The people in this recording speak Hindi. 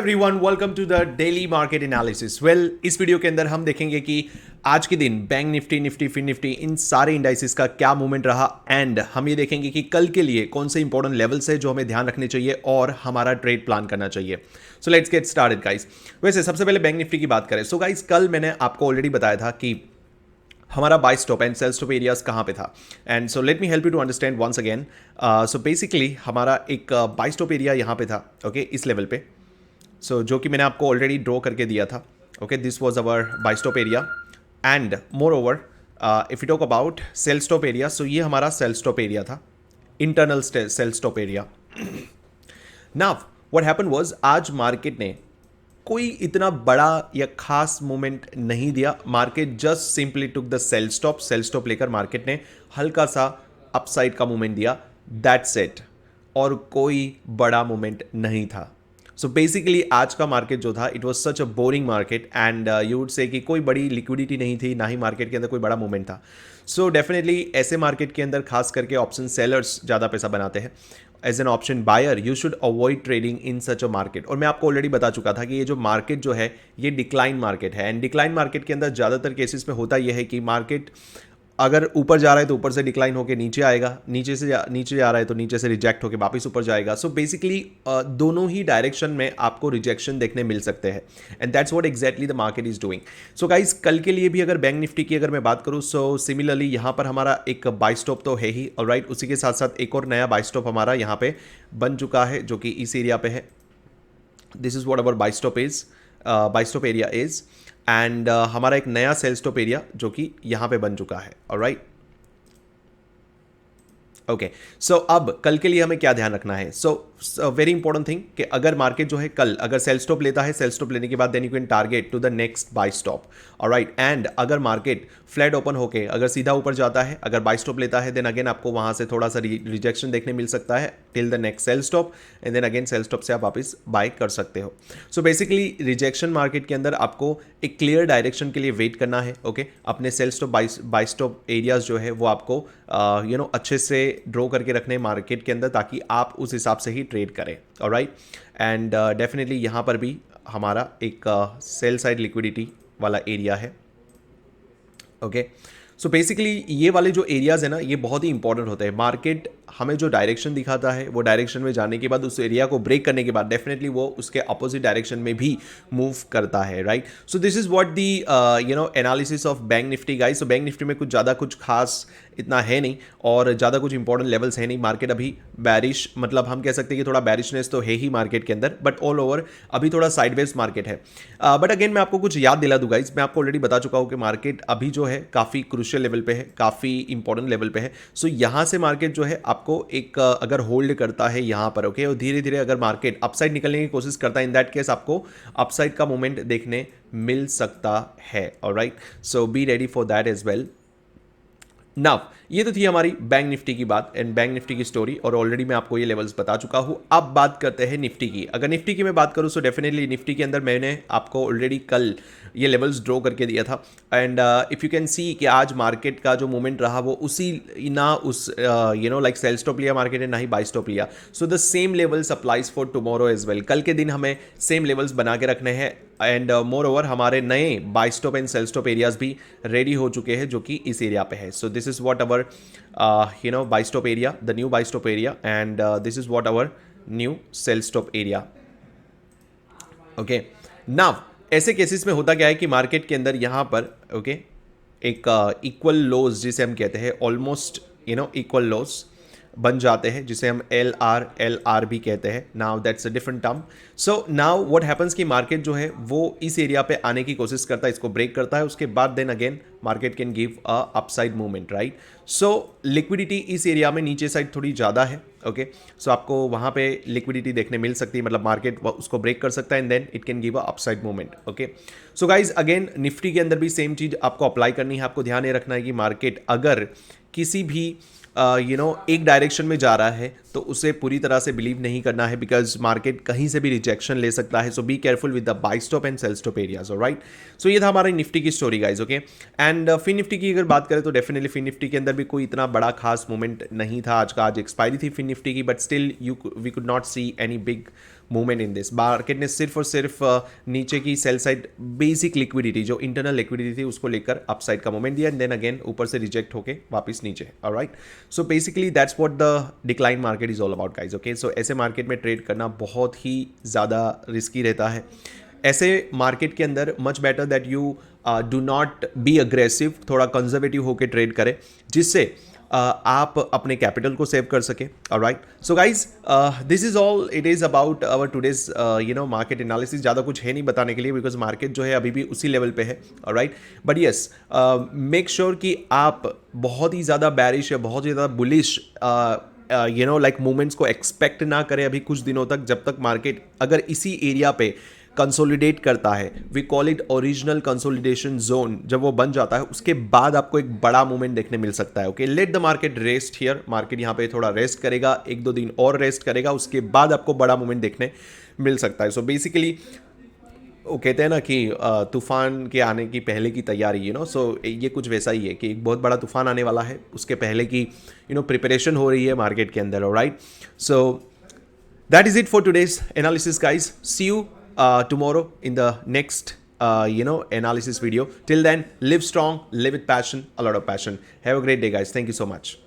Everyone, welcome to the daily market analysis. इस वीडियो के अंदर हम देखेंगे कि आज के दिन bank nifty, nifty, fin nifty, इन सारे इंडाइसिस का क्या मूवमेंट रहा एंड हम ये देखेंगे कि कल के लिए कौन से इंपॉर्टेंट लेवल्स है जो हमें ध्यान रखने चाहिए और हमारा ट्रेड प्लान करना चाहिए। So let's get started guys. वैसे सबसे पहले बैंक निफ्टी की बात करें। सो गाइस, कल मैंने आपको ऑलरेडी बताया था कि हमारा buy stop and sell stop areas कहाँ पे था। And so let me help you to understand once again. So basically हमारा एक बाय स्टॉप एरिया यहाँ पे था, ओके, इस लेवल पे। सो जो कि मैंने आपको ऑलरेडी ड्रॉ करके दिया था। Okay, this was our buy stop area and moreover if you talk about sell stop area, so ये हमारा सेल स्टॉप एरिया था, internal sell stop area. Now what happened was, आज मार्केट ने कोई इतना बड़ा या खास मूवमेंट नहीं दिया। Market just simply took the sell stop लेकर मार्केट ने हल्का सा अपसाइड का मूवमेंट दिया, दैट्स इट, और कोई बड़ा मूवमेंट नहीं था। सो बेसिकली आज का मार्केट जो था, it was such a boring market and you would say कि कोई बड़ी लिक्विडिटी नहीं थी, ना ही मार्केट के अंदर कोई बड़ा मूवमेंट था। सो डेफिनेटली ऐसे मार्केट के अंदर खास करके ऑप्शन सेलर्स ज़्यादा पैसा बनाते हैं। As an option buyer you should avoid trading in such a market. और मैं आपको ऑलरेडी बता चुका था कि ये जो मार्केट जो है ये डिक्लाइन मार्केट है एंड डिक्लाइन मार्केट के अंदर ज़्यादातर केसेस में होता यह है कि मार्केट अगर ऊपर जा रहा है तो ऊपर से डिक्लाइन होकर नीचे आएगा, नीचे जा रहा है तो नीचे से रिजेक्ट होकर वापस ऊपर जाएगा। सो बेसिकली दोनों ही डायरेक्शन में आपको रिजेक्शन देखने मिल सकते हैं and that's what exactly the market is doing. So guys, कल के लिए भी अगर बैंक निफ्टी की अगर मैं बात करूँ, सो सिमिलरली यहाँ पर हमारा एक बाय स्टॉप तो है ही, ऑलराइट। उसी के साथ साथ एक और नया बाय स्टॉप हमारा यहाँ पे बन चुका है जो कि इस एरिया पे है। This is what our buy stop area is and हमारा एक नया सेल स्टॉप एरिया जो कि यहाँ पे बन चुका है, ऑलराइट। ओके, सो अब कल के लिए हमें क्या ध्यान रखना है। सो वेरी इंपॉर्टेंट थिंग कि अगर मार्केट जो है कल अगर सेल स्टॉप लेता है, सेल स्टॉप लेने के बाद then you can target to the next buy stop, alright. And अगर मार्केट फ्लैट ओपन होके अगर सीधा ऊपर जाता है, अगर बाय स्टॉप लेता है, देन अगेन आपको वहां से थोड़ा सा रिजेक्शन देखने मिल सकता है till the next sell stop and then again sell stop से आप वापस बाय कर सकते हो। सो बेसिकली रिजेक्शन मार्केट के अंदर आपको एक क्लियर डायरेक्शन के लिए वेट करना है, ओके। अपने sell stop buy stop areas जो है वो आपको अच्छे से ड्रॉ करके रखने मार्केट के अंदर, ताकि आप उस हिसाब से ही ट्रेड करें, ऑलराइट। एंड डेफिनेटली यहाँ पर भी हमारा एक सेल साइड लिक्विडिटी वाला एरिया है, ओके। सो बेसिकली ये वाले जो एरियाज है ना, ये बहुत ही इंपॉर्टेंट होते हैं। मार्केट हमें जो डायरेक्शन दिखाता है वो डायरेक्शन में जाने के बाद, उस एरिया को ब्रेक करने के बाद डेफिनेटली वो उसके अपोजिट डायरेक्शन में भी मूव करता है, right. So this is what the analysis of bank Nifty guys. So bank Nifty में कुछ खास इतना है नहीं और ज़्यादा कुछ इंपॉर्टेंट लेवल्स है नहीं। मार्केट अभी बैरिश, मतलब हम कह सकते हैं कि थोड़ा बैरिशनेस तो है ही मार्केट के अंदर, बट ऑल ओवर अभी थोड़ा साइडवेज मार्केट है। बट अगेन मैं आपको कुछ याद दिला दूँ गाइस, मैं आपको ऑलरेडी बता चुका हूँ कि मार्केट अभी जो है काफ़ी क्रूशियल लेवल पे है, काफ़ी इंपॉर्टेंट लेवल पे है। सो यहाँ से मार्केट जो है आपको एक अगर होल्ड करता है यहाँ पर, ओके, और धीरे धीरे अगर मार्केट अपसाइड निकलने की कोशिश करता है, इन दैट केस आपको अपसाइड का मूवमेंट देखने मिल सकता है, alright. So be ready for that as well. Now ये तो थी हमारी बैंक निफ्टी की बात एंड बैंक निफ्टी की स्टोरी, और ऑलरेडी मैं आपको ये लेवल्स बता चुका हूँ। अब बात करते हैं निफ्टी की। अगर निफ्टी की मैं बात करूँ, सो डेफिनेटली निफ्टी के अंदर मैंने आपको ऑलरेडी कल ये लेवल्स ड्रॉ करके दिया था and if you can see कि आज मार्केट का जो मूवमेंट रहा वो उसी ना उस लाइक सेल स्टॉप लिया मार्केट ने, ना ही बाय स्टॉप लिया। So the same levels applies for tomorrow as well. कल के दिन हमें सेम लेवल्स बना के रखने हैं एंड मोर ओवर हमारे नए buy stop and sell stop areas भी रेडी हो चुके हैं जो कि इस एरिया पे है। So this is what our buy stop area, the new buy stop area, and this is what our new sell stop area, okay. Now ऐसे केसेस में होता क्या है कि मार्केट के अंदर यहाँ पर, ओके, एक इक्वल लोज जिसे हम कहते हैं, ऑलमोस्ट इक्वल लोज बन जाते हैं, जिसे हम एल आर भी कहते हैं। Now that's a different term. So now what happens कि मार्केट जो है वो इस एरिया पे आने की कोशिश करता है, इसको ब्रेक करता है, उसके बाद then again market can give a upside movement, right. So liquidity इस एरिया में नीचे साइड थोड़ी ज़्यादा है, ओके। सो आपको वहाँ पे लिक्विडिटी देखने मिल सकती है, मतलब मार्केट उसको ब्रेक कर सकता है and then it can give a upside movement, okay. So guys again Nifty के अंदर भी सेम चीज़ आपको अप्लाई करनी है। आपको ध्यान ये रखना है कि मार्केट अगर किसी भी एक डायरेक्शन में जा रहा है तो उसे पूरी तरह से बिलीव नहीं करना है, बिकॉज मार्केट कहीं से भी रिजेक्शन ले सकता है। So be careful with the buy stop and sell stop areas, alright. So ये था हमारी निफ्टी की story guys, okay. And fin Nifty की अगर बात करें तो डेफिनेटली फिन निफ्टी के अंदर भी कोई इतना बड़ा खास मूवमेंट नहीं था आज का। आज एक्सपायरी थी फिन निफ्टी की, but still we could not see any big movement in this. Market ने सिर्फ और सिर्फ नीचे की सेल साइड बेसिक लिक्विडिटी जो इंटरनल लिक्विडिटी थी उसको लेकर अपसाइड का मूवमेंट दिया एंड देन अगेन ऊपर से रिजेक्ट होके वापस नीचे। Alright, so basically that's what the decline market is all about guys. Okay, so ऐसे मार्केट में ट्रेड करना बहुत ही ज़्यादा रिस्की रहता है। ऐसे मार्केट के अंदर much better that you do not be aggressive, थोड़ा कंजर्वेटिव होकर ट्रेड करें जिससे आप अपने कैपिटल को सेव कर सके। Alright, so guys this is all it is about our today's market analysis. ज़्यादा कुछ है नहीं बताने के लिए बिकॉज मार्केट जो है अभी भी उसी लेवल पे है। Alright, but yes make sure कि आप बहुत ही ज़्यादा बैरिश या बहुत ही ज़्यादा बुलिश लाइक मूवमेंट्स को एक्सपेक्ट ना करें अभी कुछ दिनों तक, जब तक मार्केट अगर इसी एरिया पे कंसोलिडेट करता है, we call it original consolidation zone, जब वो बन जाता है उसके बाद आपको एक बड़ा मूवमेंट देखने मिल सकता है। Okay, let the market rest here. Market यहाँ पे थोड़ा रेस्ट करेगा, 1-2 दिन और रेस्ट करेगा, उसके बाद आपको बड़ा मूवमेंट देखने मिल सकता है। सो बेसिकली वो कहते हैं ना कि तूफान के आने की पहले की तैयारी, सो ये कुछ वैसा ही है कि एक बहुत बड़ा तूफान आने वाला है, उसके पहले की प्रिपरेशन हो रही है मार्केट के अंदर। Alright, so that is it for today's analysis guys. See you tomorrow in the next analysis video. Till then, live strong, live with passion, a lot of passion. Have a great day guys. Thank you so much.